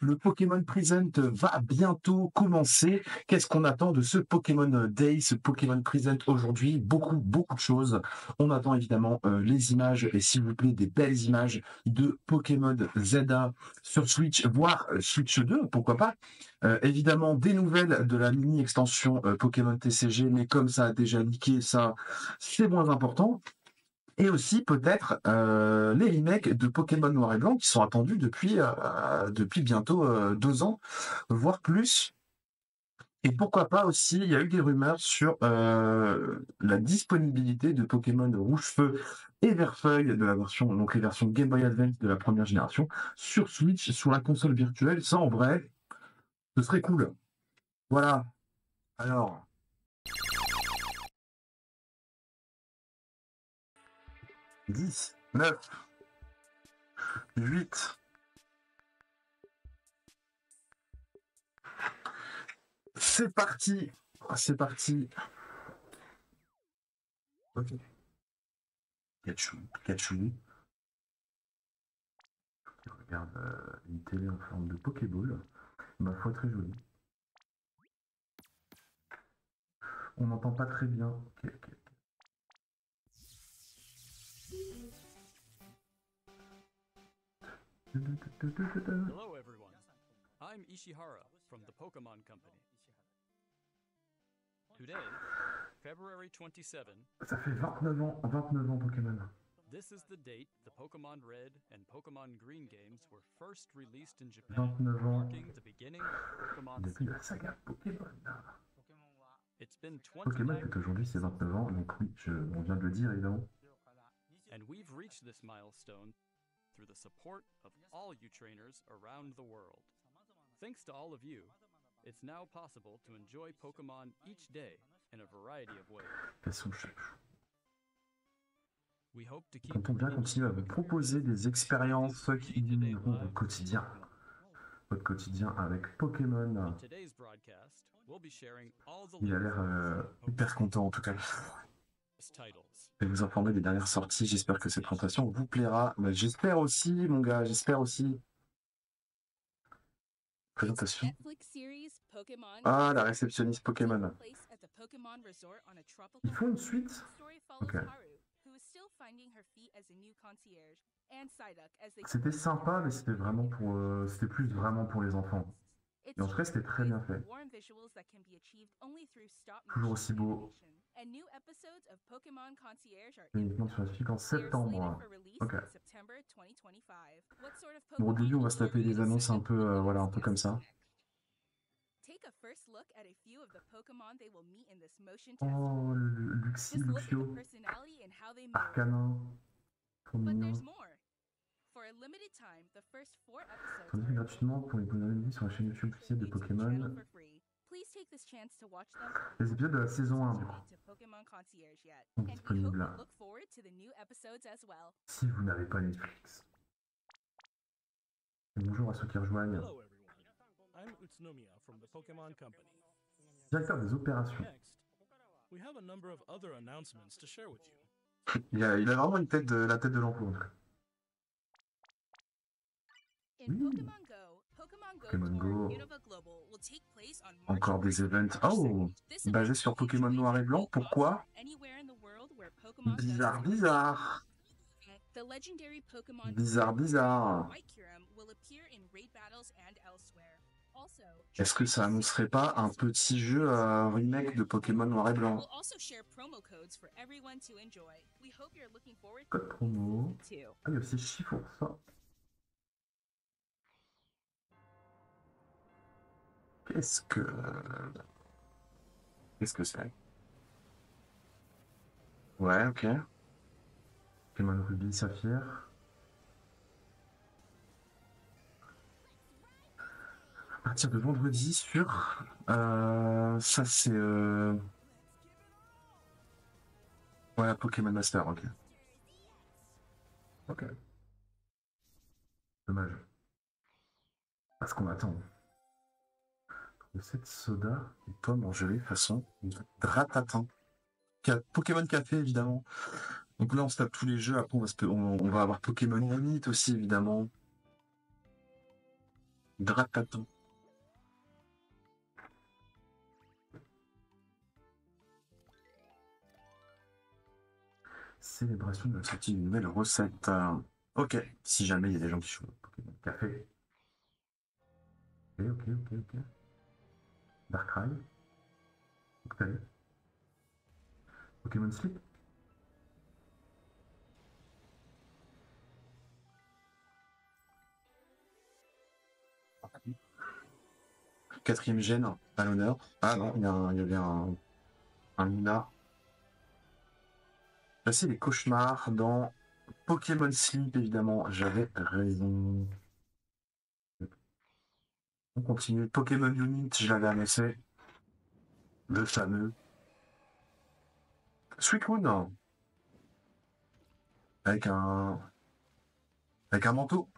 Le Pokémon Present va bientôt commencer. Qu'est-ce qu'on attend de ce Pokémon Day, ce Pokémon Present aujourd'hui? Beaucoup, beaucoup de choses. On attend évidemment les images, et s'il vous plaît, des belles images de Pokémon ZA sur Switch, voire Switch 2, pourquoi pas. Évidemment, des nouvelles de la mini-extension Pokémon TCG, mais comme ça a déjà leaké, ça, c'est moins important. Et aussi peut-être les remakes de Pokémon Noir et Blanc qui sont attendus depuis bientôt 2 ans, voire plus. Et pourquoi pas aussi, il y a eu des rumeurs sur la disponibilité de Pokémon Rouge-Feu et Vert-Feuille de la version, donc les versions Game Boy Advance de la première génération, sur Switch, sur la console virtuelle. Ça, en vrai, ce serait cool. Voilà. Alors, 10, 9, 8. C'est parti. C'est parti. Ok. Pikachu, Pikachu. Qui regarde une télé en forme de Pokéball. Ma foi, très jolie. On n'entend pas très bien. Ok, ok. Hello everyone, I'm Ishihara from the Pokemon Company. Today, February 27, Ça fait 29 ans Pokémon. this is the date the Pokemon Red and Pokemon Green games were first released in Japan, 29 ans marking the beginning of the Pokemon depuis la series. saga Pokémon. It's been Pokémon 29 fait aujourd'hui ses years, 29 ans, donc oui, on vient de le dire évidemment. and we've reached this milestone through the support of all you trainers around the world. Thanks to all of you, it's now possible to enjoy Pokemon each day in a variety of ways. Elles sont chouches. We hope to keep Comptons bien bringing continuer à you vous the proposer des expériences qui illumineront live votre quotidien avec Pokémon. In today's broadcast, we'll be sharing all the Il a latest l'air hyper content en tout cas. titles. Je vais vous informer des dernières sorties. J'espère que cette présentation vous plaira. Mais j'espère aussi, mon gars, j'espère aussi. Présentation. Ah, la réceptionniste Pokémon. Ils font une suite? Ok. C'était sympa, mais c'était vraiment c'était plus vraiment pour les enfants. Et en tout cas, c'était très bien fait. Toujours aussi beau. Uniquement sur la suite en septembre. Ok. Bon, au début, on va se taper des annonces un peu, voilà, un peu comme ça. Oh, le Luxio, Arcanin, trop mignon. Disponible gratuitement pour les abonnés sur la chaîne YouTube officielle de Pokémon. Les épisodes de la saison 1, du coup, sont disponibles si vous n'avez pas Netflix. Et bonjour à ceux qui rejoignent. Hello everyone. I'm Utsunomiya from the Pokemon Company. Directeur des opérations. Next, we have a number of other announcements to share with you. Il a vraiment la tête de l'emploi. En tout cas. Oui. Pokémon Go. Encore des events. Oh, basés sur Pokémon Noir et Blanc. Pourquoi? Bizarre, bizarre. Bizarre, bizarre. Est-ce que ça annoncerait pas un petit jeu remake de Pokémon Noir et Blanc? Code promo. Ah, il y a aussi chiffre ça. Qu'est-ce que c'est? Ouais, ok. Pokémon Ruby, Saphir. À partir de vendredi sur... ça c'est... Ouais, Pokémon Master, ok. Ok. Dommage. Parce qu'on attend. Recette soda et pommes en gelée façon Dratatin. Pokémon Café, évidemment. Donc là, on se tape tous les jeux. Après, on va avoir Pokémon Unite aussi, évidemment. Drakaton. Célébration de la sortie d'une nouvelle recette. Ok, si jamais il y a des gens qui jouent au Pokémon Café. Ok. Darkrai. Octave. Pokémon Sleep. Quatrième gène à l'honneur. Ah non, il y avait un Lunar. Là, c'est les cauchemars dans Pokémon Sleep, évidemment. J'avais raison. On continue. Pokémon Unit, je l'avais annoncé. Le fameux. Suicune. Avec un. Avec un manteau.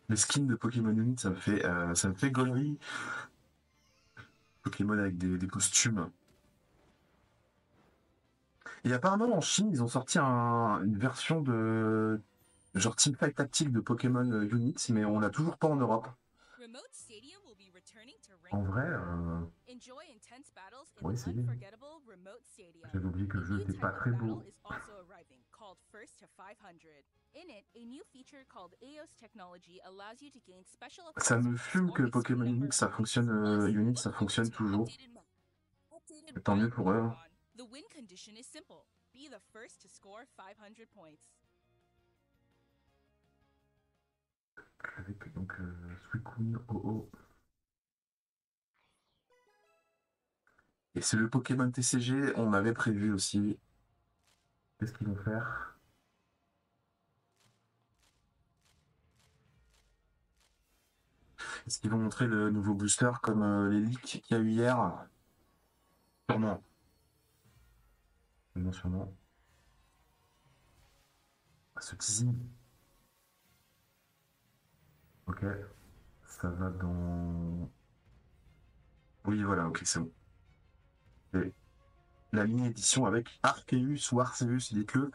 Les skins de Pokémon Unit, ça me fait gaulerie. Pokémon avec des costumes. Et apparemment, en Chine, ils ont sorti une version de. Genre Teamfight Tactique de Pokémon Unit, mais on l'a toujours pas en Europe. En vrai, oui, c'est bien. J'avais oublié que le jeu n'était pas très beau. Ça me fume que Pokémon Unit, ça fonctionne, ça fonctionne toujours. Tant mieux pour eux. Avec donc Suicune, Oh. Et c'est le Pokémon TCG, on avait prévu aussi. Qu'est-ce qu'ils vont faire? Est-ce qu'ils vont montrer le nouveau booster comme les leaks qu'il y a eu hier? Sûrement. Sûrement. Ce teasing. Ok. Ça va dans. Oui, voilà, ok, c'est bon. Et la ligne édition avec Arceus ou Arceus, dites-le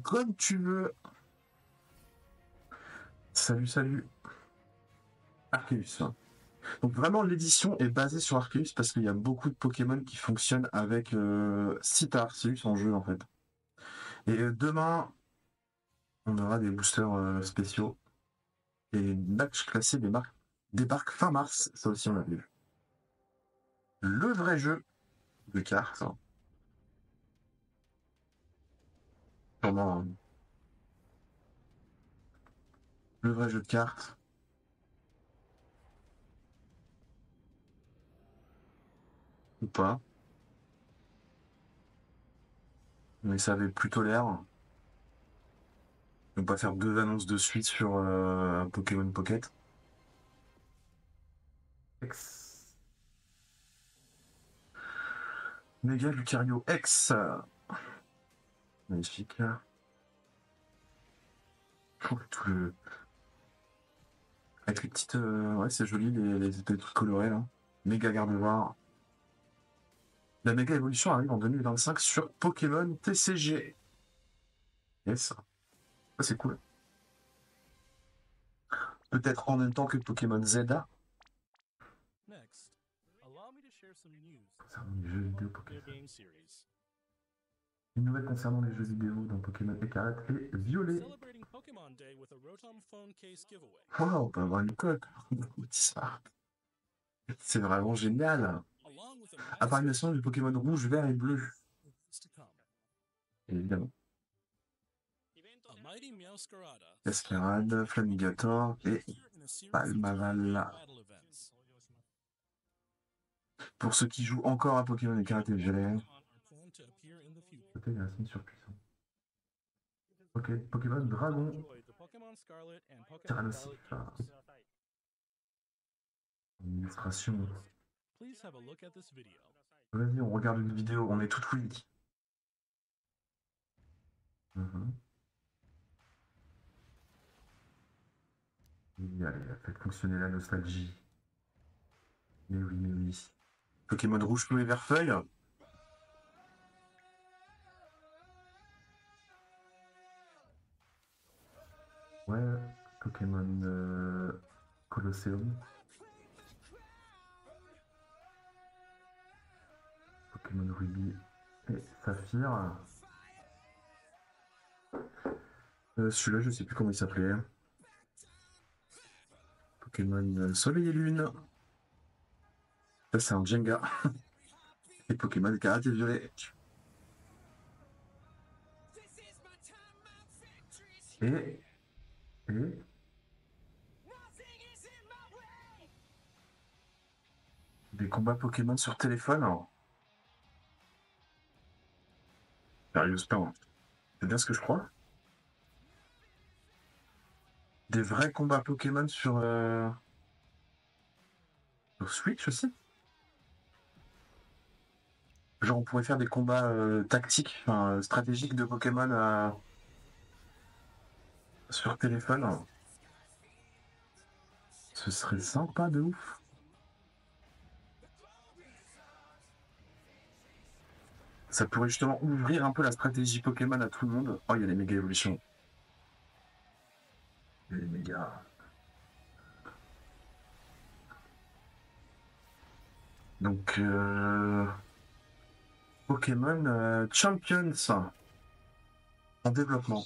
comme tu veux. Salut. Arceus. Donc vraiment, l'édition est basée sur Arceus parce qu'il y a beaucoup de Pokémon qui fonctionnent avec si t'as Arceus en jeu, en fait. Et demain, on aura des boosters spéciaux. Et match classé débarque fin mars, ça aussi on l'a vu. Le vrai jeu de cartes. Sûrement, hein. Le vrai jeu de cartes. Ou pas. Mais ça avait plutôt l'air. On va pas faire 2 annonces de suite sur un Pokémon Pocket. X. Mega Lucario X. Magnifique. Oh, tout le. Avec les petites. Ouais, c'est joli, les espèces de trucs colorés là. Méga Gardevoir. La méga évolution arrive en 2025 sur Pokémon TCG. Yes. Ça, c'est cool. Peut-être en même temps que Pokémon Zelda. Next, allow me to share some news Concernant les jeux vidéo about Pokémon. their game series. Une nouvelle concernant les jeux vidéo dans Pokémon Écarlate et Violet. Celebrating Pokemon Day with a Rotom phone case giveaway. Wow, on peut avoir une coque. C'est vraiment génial. Along with a Apparition du Pokémon rouge, vert et bleu. to come. Évidemment. A mighty Meowscarada Esmeralda, Flamigator et in a series of Palmaval. battle events. Pour ceux qui jouent encore à Pokémon Écarlate et Violet, Are planned to appear in the future. peut-être un signe surpuissant. Ok, Pokémon Dragon. Enjoy the Pokemon Scarlet and Pokemon Tyrannosaure. Violet games. Illustration. Please have a look at this video. Vas-y, on regarde une vidéo, on est tout oui. Allez, faites fonctionner la nostalgie. Mais oui. Pokémon rouge, bleu et vert feuille. Ouais, Pokémon Colosseum. Pokémon Ruby et Saphir. Celui-là, je sais plus comment il s'appelait. Pokémon Soleil et Lune. Ça, c'est un Jenga. Et Pokémon Karaté Violet. Et des combats Pokémon sur téléphone. Sérieusement, c'est bien ce que je crois. Des vrais combats Pokémon sur Switch aussi. Genre, on pourrait faire des combats tactiques, enfin, stratégiques de Pokémon sur téléphone. Ce serait sympa de ouf. Ça pourrait justement ouvrir un peu la stratégie Pokémon à tout le monde. Oh, il y a les méga évolutions. Il y a les méga. Donc, Pokémon Champions en développement.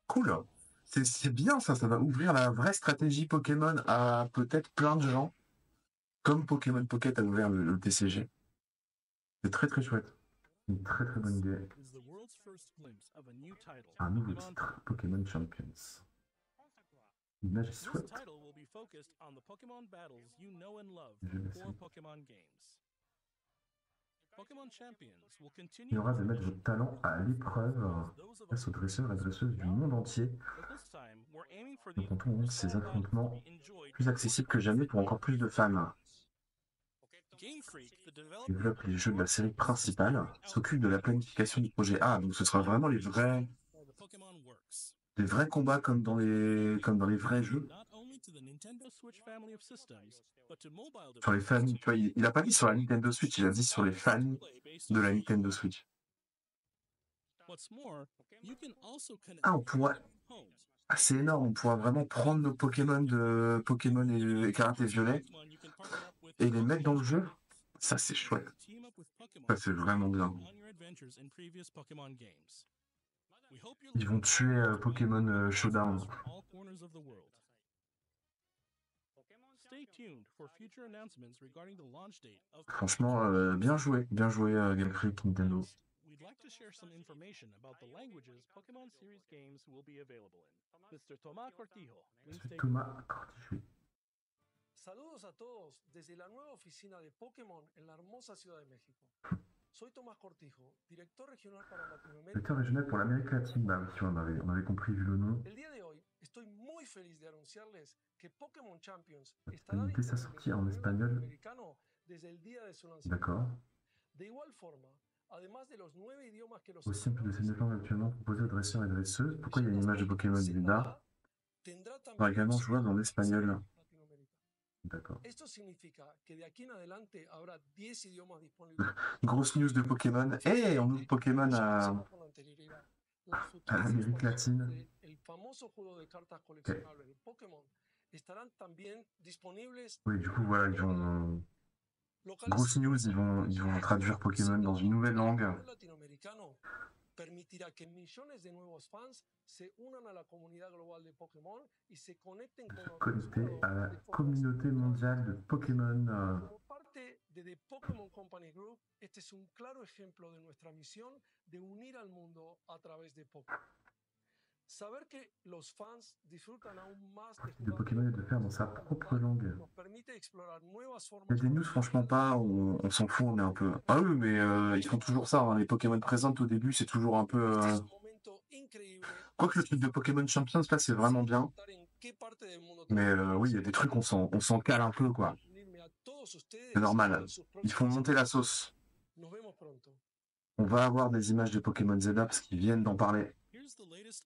Cool. C'est bien ça, ça va ouvrir la vraie stratégie Pokémon à peut-être plein de gens, comme Pokémon Pocket a ouvert le TCG. C'est très très chouette. Une très très bonne idée. Un nouveau titre, Pokémon Champions. L'image est chouette. Je vais essayer. Il y aura de mettre votre talent à l'épreuve face aux dresseurs et dresseuses du monde entier. Nous comptons rendre ces affrontements plus accessibles que jamais pour encore plus de fans. Développe les jeux de la série principale, s'occupe de la planification du projet A, donc ce sera vraiment les vrais combats comme dans les vrais jeux. Sur les familles, tu vois, il a pas dit sur la Nintendo Switch, il a dit sur les familles de la Nintendo Switch. Ah, on pourrait... Ah, c'est énorme, on pourra vraiment prendre nos Pokémon de Pokémon et Karaté Violet et les mettre dans le jeu. Ça, c'est chouette. Ça, c'est vraiment bien. Ils vont tuer Pokémon Showdown. Franchement, bien joué Game Freak Nintendo. We'd like to share some information about the languages Pokemon Series games will be available in. Mr. Tomás Cortijo, C'est Thomas Cortijo. Saludos a todos desde la nueva oficina de Pokémon en la hermosa Ciudad de México. Soy Tomás Cortijo, director regional para Latinoamérica. Directeur régional pour l'Amérique latine, bah oui, on avait compris vu le nom. El día de hoy estoy muy feliz de anunciarles que Pokémon Champions estará dès sa sortie en espagnol. Americano desde el día de su lanzamiento. D'accord. De igual forma, además de los 9 idiomas que los aussi en plus de ces 9 langues actuellement proposées aux dresseurs et dresseuses, pourquoi il y a une image de Pokémon Zelda sera également jouable en espagnol. D'accord. Grosse news de Pokémon. Hey, on ouvre Pokémon à l'Amérique latine. Okay. Oui, du coup, voilà, ils vont... Grosse news, ils vont traduire Pokémon dans une nouvelle langue. Permitirá que millones de nuevos fans se unan a la comunidad global de Pokémon y se conecten connecter à la communauté mondiale de Pokémon. Como parte de The Pokémon Company Group, este es un claro ejemplo de nuestra misión de unir al mundo a través de Pokémon. Saber que los fans disfrutan aún más de Pokémon et de faire dans sa propre langue. nos permite explorar nuevas formas. Il y a des news, franchement pas, on s'en fout, on est un peu... Ah oui, mais ils font toujours ça, hein. Les Pokémon présentes au début, c'est toujours un peu... Quoique le truc de Pokémon Champions, là, c'est vraiment bien. Mais oui, il y a des trucs, on s'en cale un peu, quoi. C'est normal. Ils font monter la sauce. On va avoir des images de Pokémon Zelda parce qu'ils viennent d'en parler.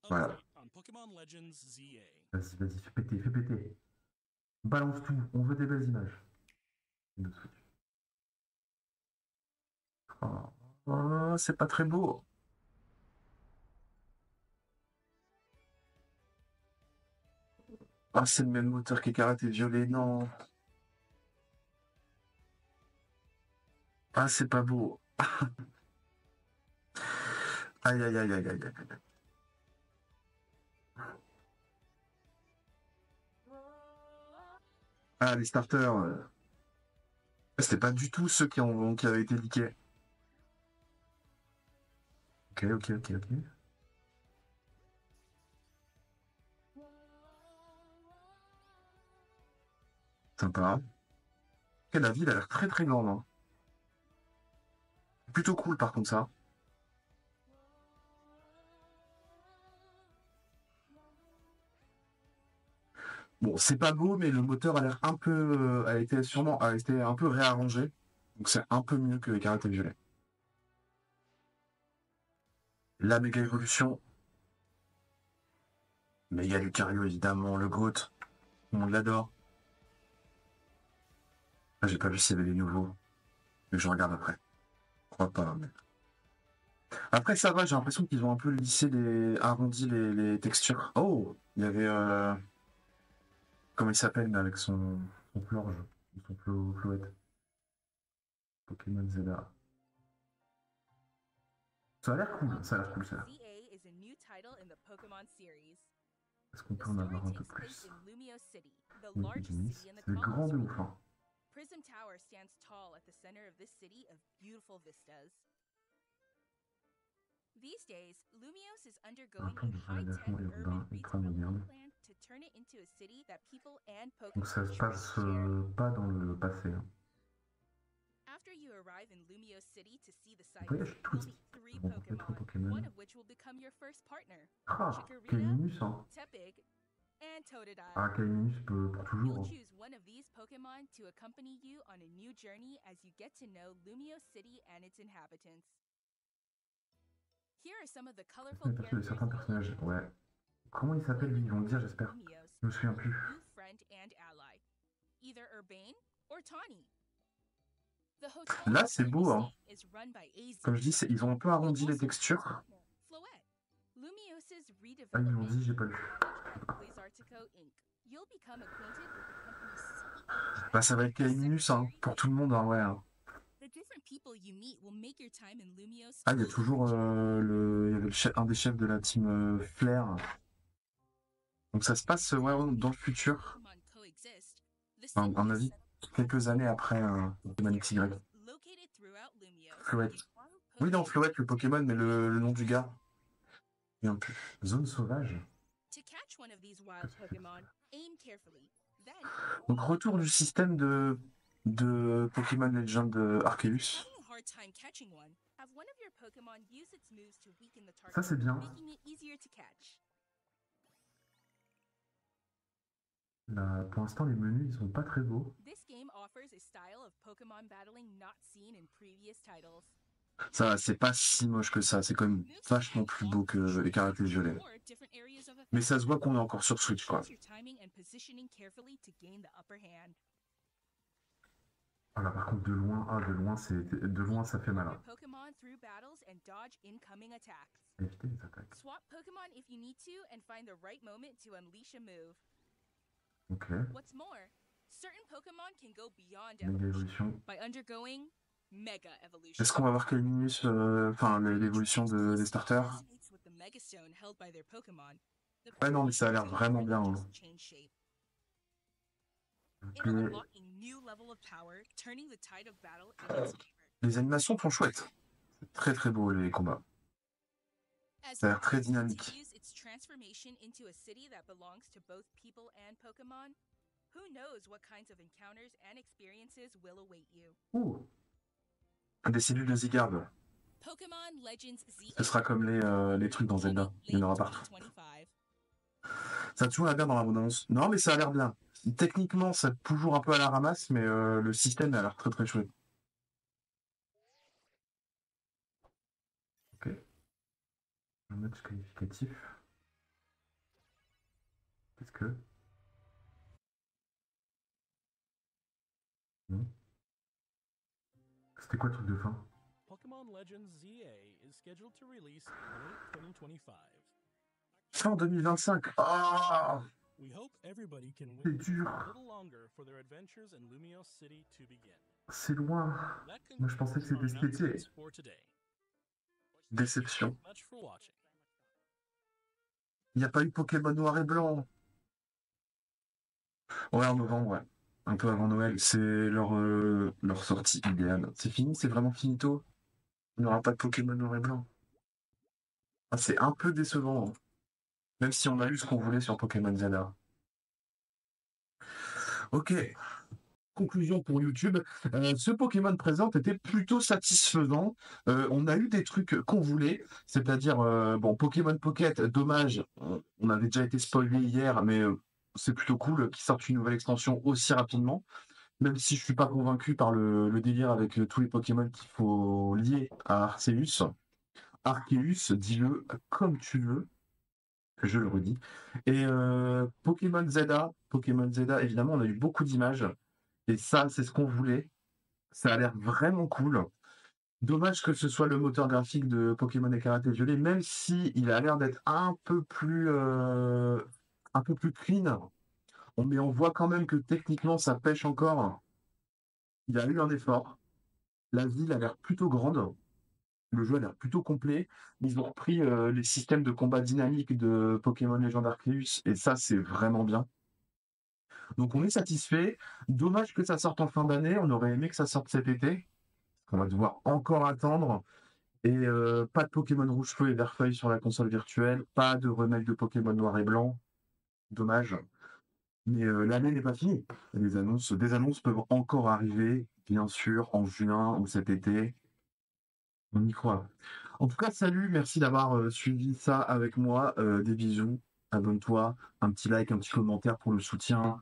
Voilà. Vas-y, fais péter. Balance tout, on veut des belles images. Oh, c'est pas très beau. Ah, c'est le même moteur que Karaté Violet, non. Ah, c'est pas beau. Aïe, aïe, aïe, aïe, aïe, aïe. Ah, les starters. C'était pas du tout ceux qui avaient été leakés. Ok, ok, ok, ok. Sympa. Et la ville a l'air très très grande. Hein. Plutôt cool par contre ça. Bon, c'est pas beau, mais le moteur a l'air un peu, a été un peu réarrangé. Donc c'est un peu mieux que les caractères violets. La méga évolution. Méga Lucario, évidemment, le GOAT. On l'adore. Ah, j'ai pas vu s'il y avait des nouveaux. Mais je regarde après. Je crois pas. Mais... Après, ça va, j'ai l'impression qu'ils ont un peu arrondi les textures. Oh, il y avait. Comment il s'appelle, là, avec son florge, son floette. Pokémon Zelda. Ça a l'air cool, ça a l'air cool, ça. Est-ce qu'on peut en avoir un peu plus? Oui, c'est grand de ouf, hein. Prism Tower stands tall at the center of this city of beautiful vistas. These days, Lumios is undergoing a high-tech urban redevelopment plan to turn it into a city that people and Donc ça Pokémon se passe share. pas dans le passé. Hein. After you arrive in Lumios City to see the site, Voyage you'll twist. meet 3 On rencontre Pokémon, Pokémon. one of which will become your first partner. Ah, Chikorita, Kaiminus, hein. Tepig, and Totodile. Ah, Kaiminus pour toujours. You'll Hein. choose one of these Pokémon to accompany you on a new journey as you get to know Lumios City and its inhabitants. Here are some of the colorful Les persos de characters certains personnages, ouais. Comment il s'appelle lui? Ils vont le dire, j'espère. Je me souviens plus. New friend and ally, either Urbane or Tawny. The hotel Là, c'est beau, hein. is run by AZ. Comme je dis, ils ont un peu arrondi les textures. Floette. Lumios's Ah, ils l'ont redevelopment dit, j'ai pas lu. Blazartico Inc. You'll become acquainted with the company's CEO. Bah, ça va être Kaiminus, hein, pour tout le monde, hein, ouais. Hein. The different people you meet will make your time in Lumios. Ah, il y a toujours il y avait un des chefs de la team Flair. Donc ça se passe dans le futur. Enfin, à mon avis, quelques années après Pokémon XY. Floette. Oui, non, Floette, le Pokémon, mais le nom du gars. Il y a un peu. Zone sauvage. Donc retour du système de Pokémon Legend Arceus. Ça c'est bien. Là, pour l'instant, les menus ils sont pas très beaux. Ça, c'est pas si moche que ça. C'est quand même vachement plus beau que les caractères violets. Mais ça se voit qu'on est encore sur Switch, quoi. Ah là, par contre, de loin, ça fait mal. Éviter les attaques. Ok. Méga évolution. Est-ce qu'on va voir Kaiminus, l'évolution des starters? Ouais, non, mais ça a l'air vraiment bien. Hein. Les animations sont chouettes. C'est très très beau les combats. Ça a l'air très dynamique. Ouh. Des cellules de Zygarde. Ce sera comme les trucs dans Zelda. Il y en aura partout. Ça a toujours l'air bien dans la bande-annonce. Non, mais ça a l'air bien. Techniquement, c'est toujours un peu à la ramasse, mais le système a l'air très très chouette. Ok. Un match qualificatif. Qu'est-ce que... Non. C'était quoi le truc de fin? Pokémon Legends ZA is scheduled to release in late 2025. Fin 2025. Oh We hope everybody can C'est wait dur. a little longer for their adventures in Lumiose City to begin. C'est loin. That Moi, je pensais que concludes our c'était cet été. announcements for today. Thank you Déception. very much for watching. Il n'y a pas eu Pokémon Noir et Blanc. Ouais, en novembre, ouais. Un peu avant Noël. C'est leur sortie idéale. C'est fini, c'est vraiment finito. Il n'y aura pas de Pokémon Noir et Blanc. Ah, c'est un peu décevant, hein. Même si on a eu ce qu'on voulait sur Pokémon Zelda. Ok. Conclusion pour YouTube. Ce Pokémon présent était plutôt satisfaisant. On a eu des trucs qu'on voulait, c'est-à-dire, bon, Pokémon Pocket, dommage, on avait déjà été spoilé hier, mais c'est plutôt cool qu'ils sortent une nouvelle extension aussi rapidement, même si je suis pas convaincu par le délire avec tous les Pokémon qu'il faut lier à Arceus. Arceus, dis-le comme tu veux, je le redis. Et Pokémon Zelda, évidemment, on a eu beaucoup d'images. Et ça, c'est ce qu'on voulait. Ça a l'air vraiment cool. Dommage que ce soit le moteur graphique de Pokémon Écarlate et Violet, même si il a l'air d'être un peu plus clean. Mais on voit quand même que techniquement, ça pêche encore. Il y a eu un effort. La ville a l'air plutôt grande. Le jeu a l'air plutôt complet. Ils ont repris les systèmes de combat dynamiques de Pokémon Legend Arceus, et ça, c'est vraiment bien. Donc on est satisfait. Dommage que ça sorte en fin d'année. On aurait aimé que ça sorte cet été. On va devoir encore attendre. Et pas de Pokémon Rouge-Feu et Vert-Feuille sur la console virtuelle. Pas de remake de Pokémon Noir et Blanc. Dommage. Mais l'année n'est pas finie. Des annonces peuvent encore arriver, bien sûr, en juin ou cet été. On y croit. En tout cas, salut, merci d'avoir suivi ça avec moi. Des bisous, abonne-toi, un petit like, un petit commentaire pour le soutien.